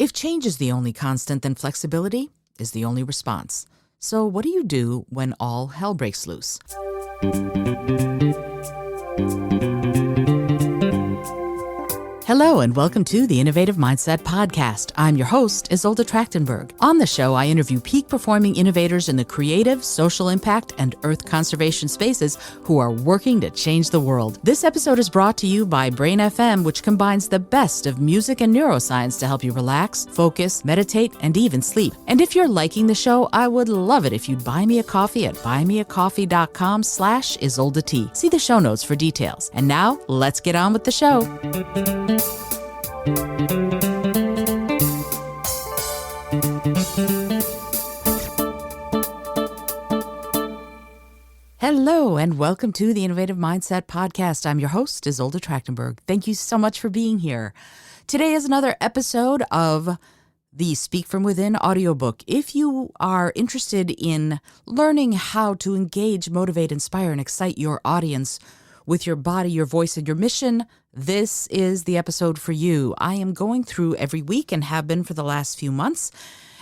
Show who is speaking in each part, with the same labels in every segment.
Speaker 1: If change is the only constant, then flexibility is the only response. So what do you do when all hell breaks loose? Hello and welcome to the Innovative Mindset Podcast. I'm your host, Isolde Trachtenberg. On the show, I interview peak performing innovators in the creative, social impact, and earth conservation spaces who are working to change the world. This episode is brought to you by Brain FM, which combines the best of music and neuroscience to help you relax, focus, meditate, and even sleep. And if you're liking the show, I would love it if you'd buy me a coffee at buymeacoffee.com/IsoldeT. See the show notes for details. And now, let's get on with the show. Hello and welcome to the Innovative Mindset Podcast. I'm your host, Isolde Trachtenberg. Thank you so much for being here. Today is another episode of the Speak From Within audiobook. If you are interested in learning how to engage, motivate, inspire, and excite your audience with your body, your voice, and your mission, this is the episode for you. I am going through every week and have been for the last few months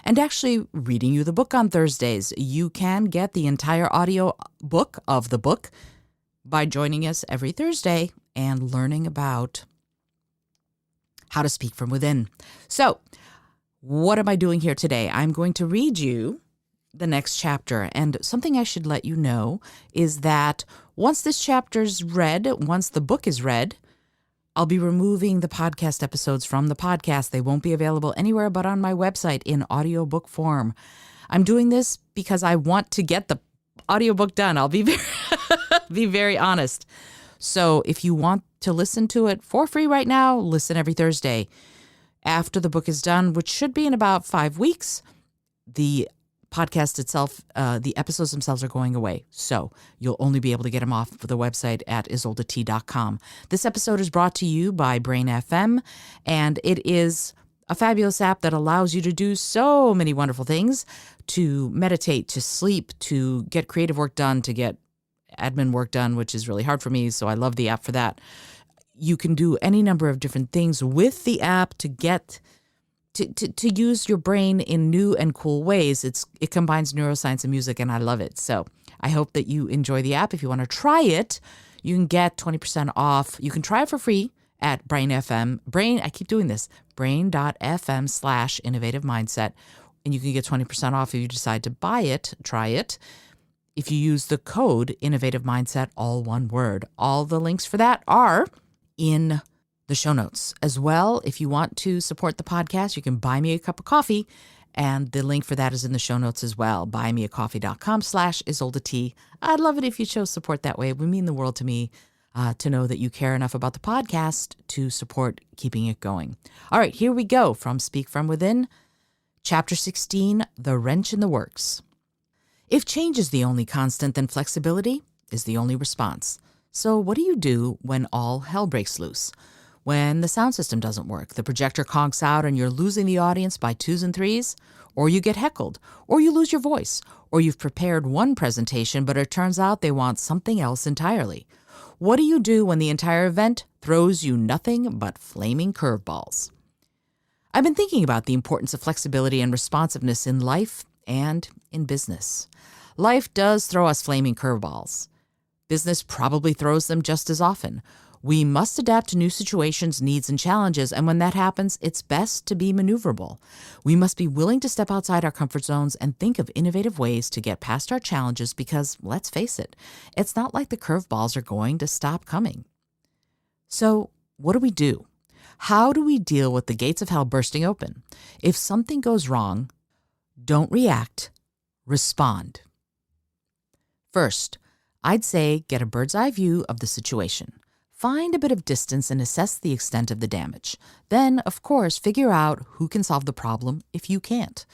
Speaker 1: and actually reading you the book on Thursdays. You can get the entire audio book of the book by joining us every Thursday and learning about how to speak from within. So, what am I doing here today? I'm going to read you the next chapter. And something I should let you know is that once this chapter's read, once the book is read, I'll be removing the podcast episodes from the podcast. They won't be available anywhere but on my website in audiobook form. I'm doing this because I want to get the audiobook done. I'll be be very honest. So if you want to listen to it for free right now, listen every Thursday. After the book is done, which should be in about 5 weeks, the podcast itself, the episodes themselves are going away. So you'll only be able to get them off of the website at isoldet.com. This episode is brought to you by Brain FM, and it is a fabulous app that allows you to do so many wonderful things: to meditate, to sleep, to get creative work done, to get admin work done, which is really hard for me. So I love the app for that. You can do any number of different things with the app to get to use your brain in new and cool ways. It combines neuroscience and music, and I love it. So I hope that you enjoy the app. If you want to try it, you can get 20% off. You can try it for free at Brain FM. I keep doing this. Brain.fm/innovative mindset. And you can get 20% off if you decide to buy it, try it. If you use the code Innovative Mindset, all one word. All the links for that are in the show notes. As well, if you want to support the podcast, you can buy me a cup of coffee, and the link for that is in the show notes as well. Buymeacoffee.com/IsoldeT. I'd love it if you show support that way. It would mean the world to me to know that you care enough about the podcast to support keeping it going. All right, here we go from Speak From Within, Chapter 16, The Wrench in the Works. If change is the only constant, then flexibility is the only response. So what do you do when all hell breaks loose? When the sound system doesn't work, the projector conks out and you're losing the audience by 2s and 3s, or you get heckled, or you lose your voice, or you've prepared one presentation, but it turns out they want something else entirely. What do you do when the entire event throws you nothing but flaming curveballs? I've been thinking about the importance of flexibility and responsiveness in life and in business. Life does throw us flaming curveballs. Business probably throws them just as often. We must adapt to new situations, needs, and challenges, and when that happens, it's best to be maneuverable. We must be willing to step outside our comfort zones and think of innovative ways to get past our challenges because, let's face it, it's not like the curveballs are going to stop coming. So, what do we do? How do we deal with the gates of hell bursting open? If something goes wrong, don't react, respond. First, I'd say get a bird's eye view of the situation. Find a bit of distance and assess the extent of the damage. Then, of course, figure out who can solve the problem if you can't.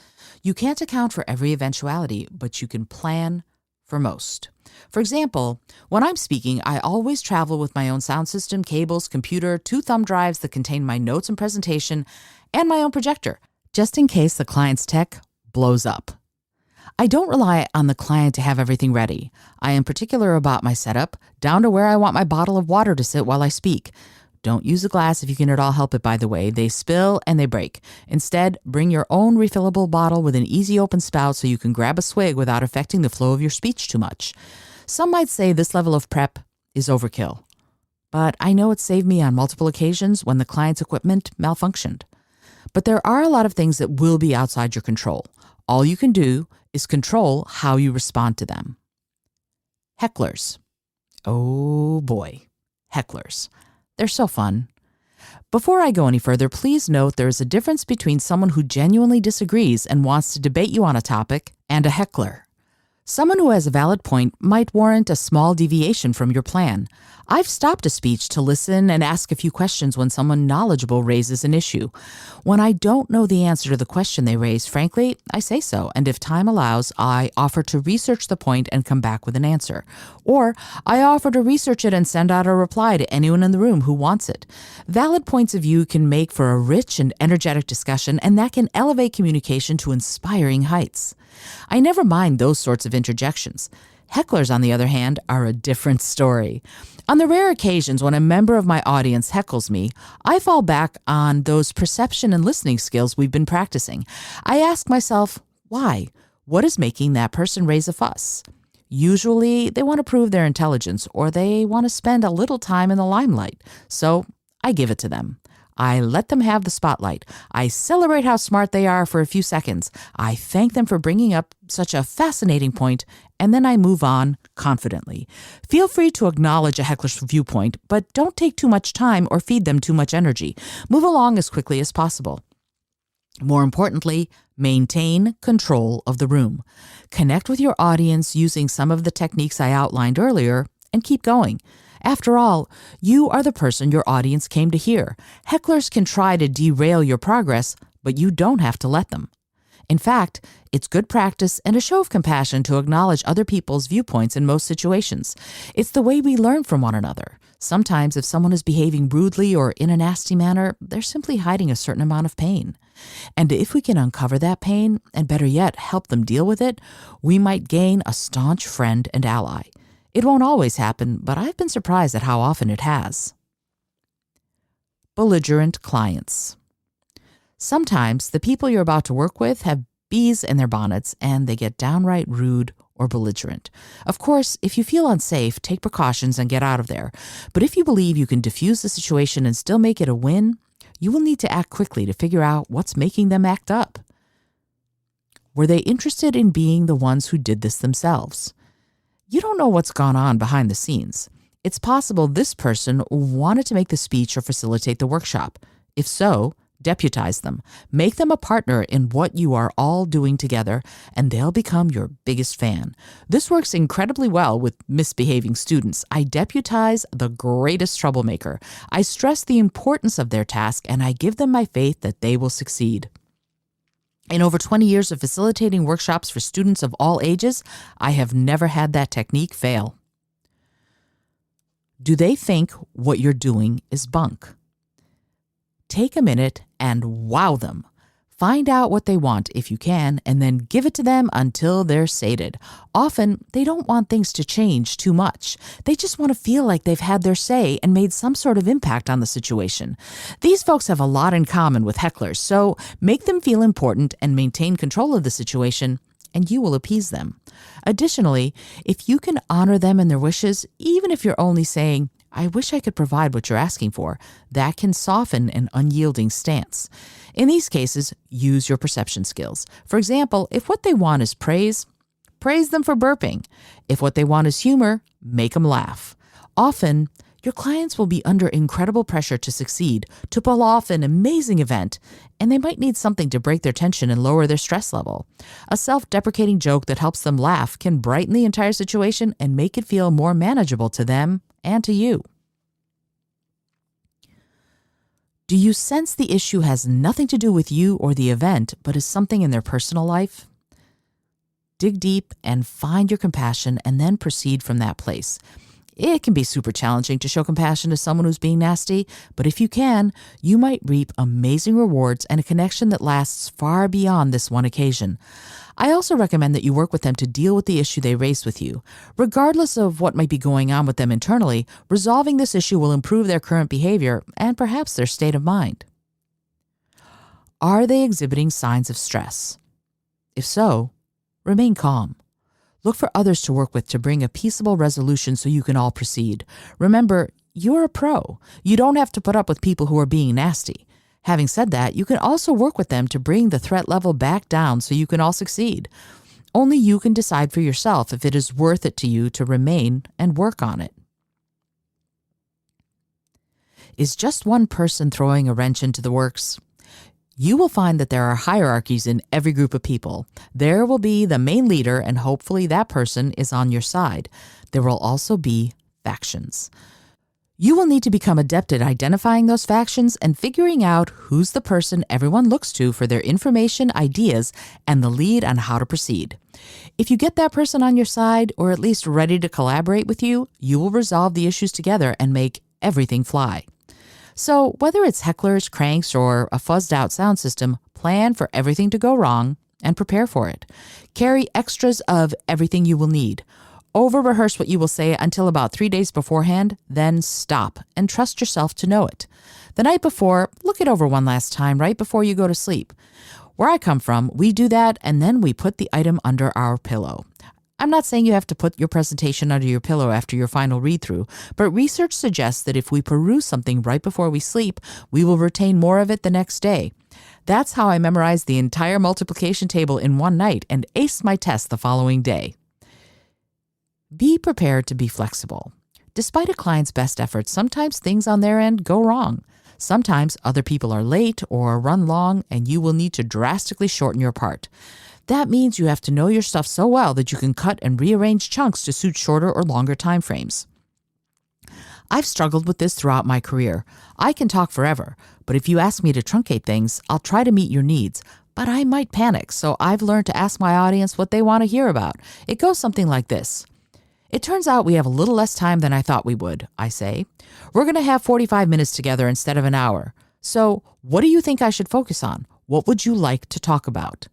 Speaker 1: You can't account for every eventuality, but you can plan for most. For example, when I'm speaking, I always travel with my own sound system, cables, computer, 2 thumb drives that contain my notes and presentation, and my own projector, just in case the client's tech blows up. I don't rely on the client to have everything ready. I am particular about my setup, down to where I want my bottle of water to sit while I speak. Don't use a glass if you can at all help it, by the way. They spill and they break. Instead, bring your own refillable bottle with an easy open spout so you can grab a swig without affecting the flow of your speech too much. Some might say this level of prep is overkill, but I know it saved me on multiple occasions when the client's equipment malfunctioned. But there are a lot of things that will be outside your control. All you can do is control how you respond to them. Hecklers. Oh boy, hecklers. They're so fun. Before I go any further, please note there is a difference between someone who genuinely disagrees and wants to debate you on a topic and a heckler. Someone who has a valid point might warrant a small deviation from your plan. I've stopped a speech to listen and ask a few questions when someone knowledgeable raises an issue. When I don't know the answer to the question they raise, frankly, I say so, and if time allows, I offer to research the point and come back with an answer. Or I offer to research it and send out a reply to anyone in the room who wants it. Valid points of view can make for a rich and energetic discussion, and that can elevate communication to inspiring heights. I never mind those sorts of interjections. Hecklers, on the other hand, are a different story. On the rare occasions when a member of my audience heckles me, I fall back on those perception and listening skills we've been practicing. I ask myself, why? What is making that person raise a fuss? Usually, they want to prove their intelligence or they want to spend a little time in the limelight, so I give it to them. I let them have the spotlight. I celebrate how smart they are for a few seconds. I thank them for bringing up such a fascinating point, and then I move on confidently. Feel free to acknowledge a heckler's viewpoint, but don't take too much time or feed them too much energy. Move along as quickly as possible. More importantly, maintain control of the room. Connect with your audience using some of the techniques I outlined earlier, and keep going. After all, you are the person your audience came to hear. Hecklers can try to derail your progress, but you don't have to let them. In fact, it's good practice and a show of compassion to acknowledge other people's viewpoints in most situations. It's the way we learn from one another. Sometimes if someone is behaving rudely or in a nasty manner, they're simply hiding a certain amount of pain. And if we can uncover that pain, and better yet, help them deal with it, we might gain a staunch friend and ally. It won't always happen, but I've been surprised at how often it has. Belligerent clients. Sometimes the people you're about to work with have bees in their bonnets and they get downright rude or belligerent. Of course, if you feel unsafe, take precautions and get out of there. But if you believe you can diffuse the situation and still make it a win, you will need to act quickly to figure out what's making them act up. Were they interested in being the ones who did this themselves? You don't know what's gone on behind the scenes. It's possible this person wanted to make the speech or facilitate the workshop. If so, deputize them. Make them a partner in what you are all doing together, and they'll become your biggest fan. This works incredibly well with misbehaving students. I deputize the greatest troublemaker. I stress the importance of their task, and I give them my faith that they will succeed. In over 20 years of facilitating workshops for students of all ages, I have never had that technique fail. Do they think what you're doing is bunk? Take a minute and wow them. Find out what they want if you can, and then give it to them until they're sated. Often, they don't want things to change too much. They just want to feel like they've had their say and made some sort of impact on the situation. These folks have a lot in common with hecklers, so make them feel important and maintain control of the situation, and you will appease them. Additionally, if you can honor them and their wishes, even if you're only saying, I wish I could provide what you're asking for, that can soften an unyielding stance. In these cases, use your perception skills. For example, if what they want is praise, praise them for burping. If what they want is humor, make them laugh. Often, your clients will be under incredible pressure to succeed, to pull off an amazing event, and they might need something to break their tension and lower their stress level. A self-deprecating joke that helps them laugh can brighten the entire situation and make it feel more manageable to them and to you. Do you sense the issue has nothing to do with you or the event, but is something in their personal life? Dig deep and find your compassion and then proceed from that place. It can be super challenging to show compassion to someone who's being nasty, but if you can, you might reap amazing rewards and a connection that lasts far beyond this one occasion. I also recommend that you work with them to deal with the issue they raised with you. Regardless of what might be going on with them internally, resolving this issue will improve their current behavior and perhaps their state of mind. Are they exhibiting signs of stress? If so, remain calm. Look for others to work with to bring a peaceable resolution so you can all proceed. Remember, you're a pro. You don't have to put up with people who are being nasty. Having said that, you can also work with them to bring the threat level back down so you can all succeed. Only you can decide for yourself if it is worth it to you to remain and work on it. Is just one person throwing a wrench into the works? You will find that there are hierarchies in every group of people. There will be the main leader, and hopefully that person is on your side. There will also be factions. You will need to become adept at identifying those factions and figuring out who's the person everyone looks to for their information, ideas, and the lead on how to proceed. If you get that person on your side, or at least ready to collaborate with you, you will resolve the issues together and make everything fly. So whether it's hecklers, cranks, or a fuzzed out sound system, plan for everything to go wrong and prepare for it. Carry extras of everything you will need. Over-rehearse what you will say until about 3 days beforehand, then stop and trust yourself to know it. The night before, look it over one last time right before you go to sleep. Where I come from, we do that and then we put the item under our pillow. I'm not saying you have to put your presentation under your pillow after your final read-through, but research suggests that if we peruse something right before we sleep, we will retain more of it the next day. That's how I memorized the entire multiplication table in one night and aced my test the following day. Be prepared to be flexible. Despite a client's best efforts, sometimes things on their end go wrong. Sometimes other people are late or run long, and you will need to drastically shorten your part. That means you have to know your stuff so well that you can cut and rearrange chunks to suit shorter or longer time frames. I've struggled with this throughout my career. I can talk forever, but if you ask me to truncate things, I'll try to meet your needs, but I might panic, so I've learned to ask my audience what they want to hear about. It goes something like this. It turns out we have a little less time than I thought we would, I say. We're going to have 45 minutes together instead of an hour. So what do you think I should focus on? What would you like to talk about?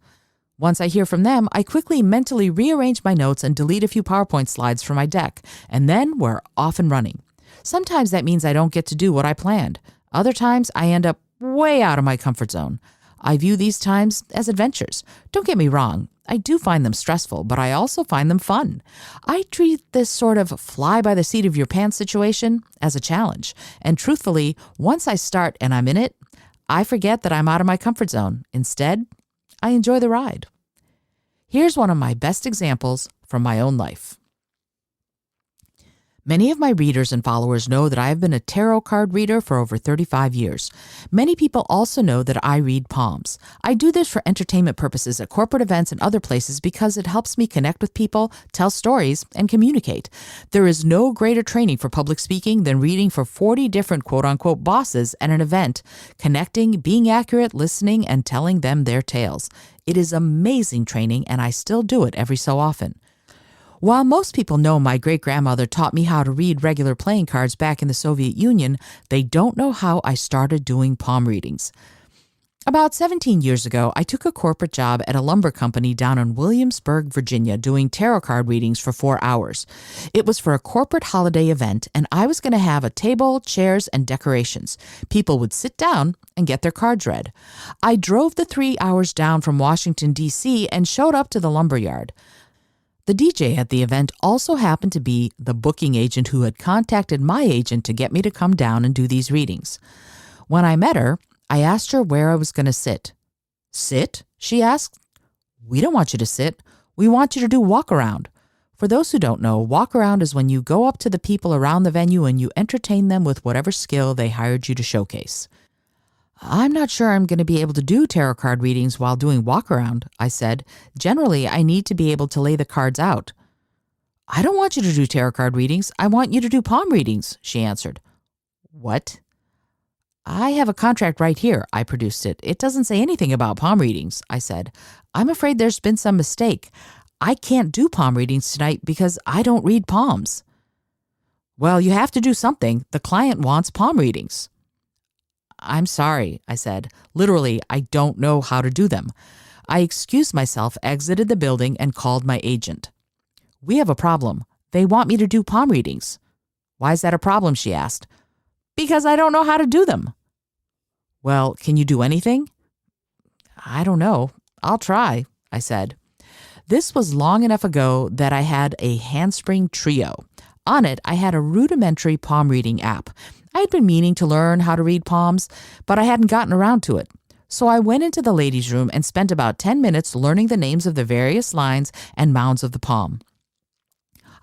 Speaker 1: Once I hear from them, I quickly mentally rearrange my notes and delete a few PowerPoint slides from my deck, and then we're off and running. Sometimes that means I don't get to do what I planned. Other times I end up way out of my comfort zone. I view these times as adventures. Don't get me wrong, I do find them stressful, but I also find them fun. I treat this sort of fly by the seat of your pants situation as a challenge, and truthfully, once I start and I'm in it, I forget that I'm out of my comfort zone. Instead, I enjoy the ride. Here's one of my best examples from my own life. Many of my readers and followers know that I have been a tarot card reader for over 35 years. Many people also know that I read palms. I do this for entertainment purposes at corporate events and other places because it helps me connect with people, tell stories, and communicate. There is no greater training for public speaking than reading for 40 different quote-unquote bosses at an event, connecting, being accurate, listening, and telling them their tales. It is amazing training, and I still do it every so often. While most people know my great-grandmother taught me how to read regular playing cards back in the Soviet Union, they don't know how I started doing palm readings. About 17 years ago, I took a corporate job at a lumber company down in Williamsburg, Virginia, doing tarot card readings for 4 hours. It was for a corporate holiday event, and I was going to have a table, chairs, and decorations. People would sit down and get their cards read. I drove the 3 hours down from Washington, D.C., and showed up to the lumber yard. The DJ at the event also happened to be the booking agent who had contacted my agent to get me to come down and do these readings. When I met her, I asked her where I was going to sit. Sit? She asked. We don't want you to sit. We want you to do walk around. For those who don't know, walk around is when you go up to the people around the venue and you entertain them with whatever skill they hired you to showcase. I'm not sure I'm going to be able to do tarot card readings while doing walk-around, I said. Generally, I need to be able to lay the cards out. I don't want you to do tarot card readings. I want you to do palm readings, she answered. What? I have a contract right here. I produced it. It doesn't say anything about palm readings, I said. I'm afraid there's been some mistake. I can't do palm readings tonight because I don't read palms. Well, you have to do something. The client wants palm readings. I'm sorry, I said. Literally, I don't know how to do them. I excused myself, exited the building, and called my agent. We have a problem. They want me to do palm readings. Why is that a problem? She asked. Because I don't know how to do them. Well, can you do anything? I don't know. I'll try, I said. This was long enough ago that I had a Handspring Trio. On it, I had a rudimentary palm reading app. I had been meaning to learn how to read palms, but I hadn't gotten around to it. So I went into the ladies' room and spent about 10 minutes learning the names of the various lines and mounds of the palm.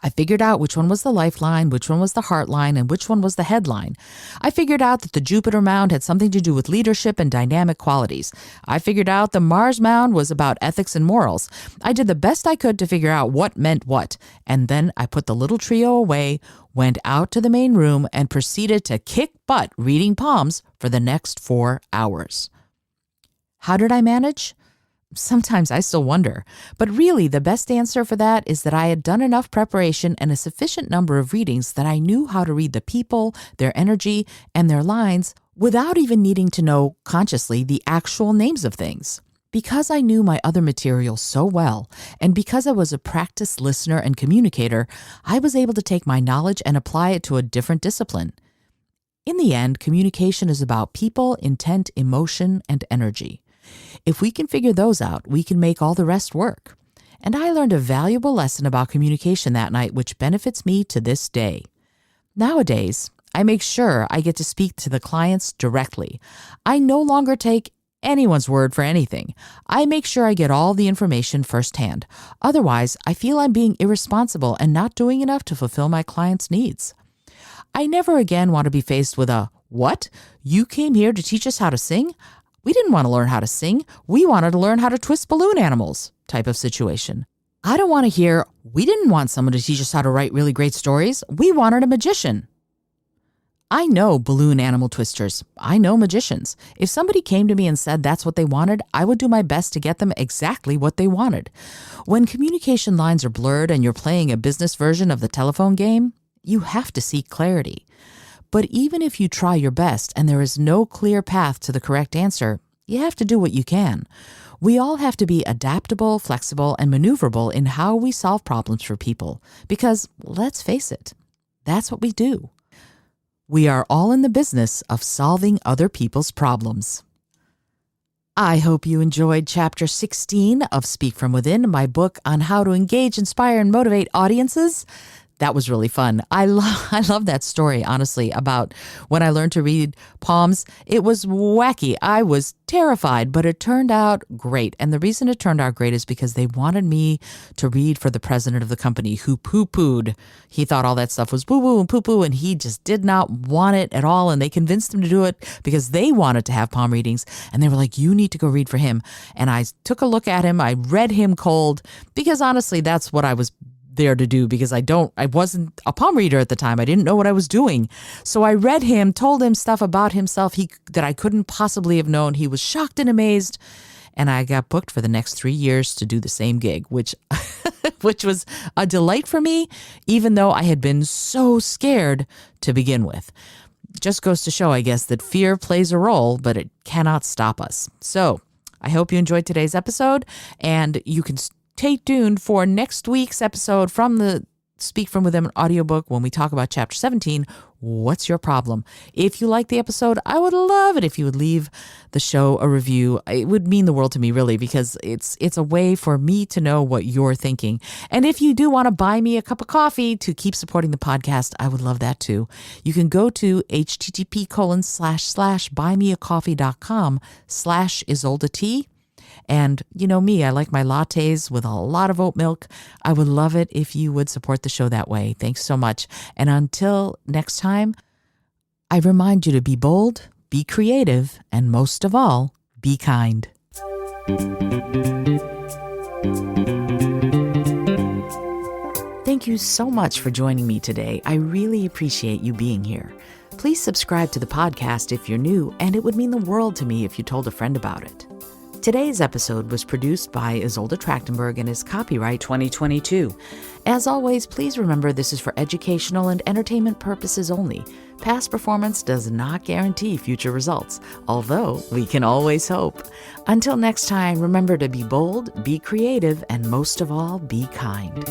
Speaker 1: I figured out which one was the lifeline, which one was the heart line, and which one was the headline. I figured out that the Jupiter mound had something to do with leadership and dynamic qualities. I figured out the Mars mound was about ethics and morals. I did the best I could to figure out what meant what, and then I put the little trio away, went out to the main room, and proceeded to kick butt reading palms for the next 4 hours. How did I manage? Sometimes I still wonder, but really the best answer for that is that I had done enough preparation and a sufficient number of readings that I knew how to read the people, their energy, and their lines without even needing to know consciously the actual names of things. Because I knew my other material so well, and because I was a practiced listener and communicator, I was able to take my knowledge and apply it to a different discipline. In the end, communication is about people, intent, emotion, and energy. If we can figure those out, we can make all the rest work. And I learned a valuable lesson about communication that night, which benefits me to this day. Nowadays, I make sure I get to speak to the clients directly. I no longer take anyone's word for anything. I make sure I get all the information firsthand. Otherwise, I feel I'm being irresponsible and not doing enough to fulfill my clients' needs. I never again want to be faced with a, "What? You came here to teach us how to sing? We didn't want to learn how to sing. We wanted to learn how to twist balloon animals," type of situation. I don't want to hear, "We didn't want someone to teach us how to write really great stories. We wanted a magician." I know balloon animal twisters. I know magicians. If somebody came to me and said that's what they wanted, I would do my best to get them exactly what they wanted. When communication lines are blurred and you're playing a business version of the telephone game, you have to seek clarity. But even if you try your best and there is no clear path to the correct answer, you have to do what you can. We all have to be adaptable, flexible, and maneuverable in how we solve problems for people. Because, let's face it, that's what we do. We are all in the business of solving other people's problems. I hope you enjoyed Chapter 16 of Speak From Within, my book on how to engage, inspire, and motivate audiences. That was really fun. I love that story, honestly, about when I learned to read palms. It was wacky. I was terrified, but it turned out great. And the reason it turned out great is because they wanted me to read for the president of the company, who poo-pooed. He thought all that stuff was woo-woo and poo-poo, and he just did not want it at all. And they convinced him to do it because they wanted to have palm readings. And they were like, "You need to go read for him." And I took a look at him. I read him cold because honestly, that's what I was there to do, because I wasn't a palm reader at the time. I didn't know what I was doing. So I read him, told him stuff about himself that I couldn't possibly have known. He was shocked and amazed. And I got booked for the next 3 years to do the same gig, which was a delight for me, even though I had been so scared to begin with. Just goes to show, I guess, that fear plays a role, but it cannot stop us. So I hope you enjoyed today's episode, and you can stay tuned for next week's episode from the Speak From Within audiobook when we talk about Chapter 17, What's Your Problem? If you like the episode, I would love it if you would leave the show a review. It would mean the world to me, really, because it's a way for me to know what you're thinking. And if you do want to buy me a cup of coffee to keep supporting the podcast, I would love that too. You can go to http://buymeacoffee.com/IsoldaT. And you know me, I like my lattes with a lot of oat milk. I would love it if you would support the show that way. Thanks so much. And until next time, I remind you to be bold, be creative, and most of all, be kind. Thank you so much for joining me today. I really appreciate you being here. Please subscribe to the podcast if you're new, and it would mean the world to me if you told a friend about it. Today's episode was produced by Isolde Trachtenberg and is copyright 2022. As always, please remember this is for educational and entertainment purposes only. Past performance does not guarantee future results, although we can always hope. Until next time, remember to be bold, be creative, and most of all, be kind.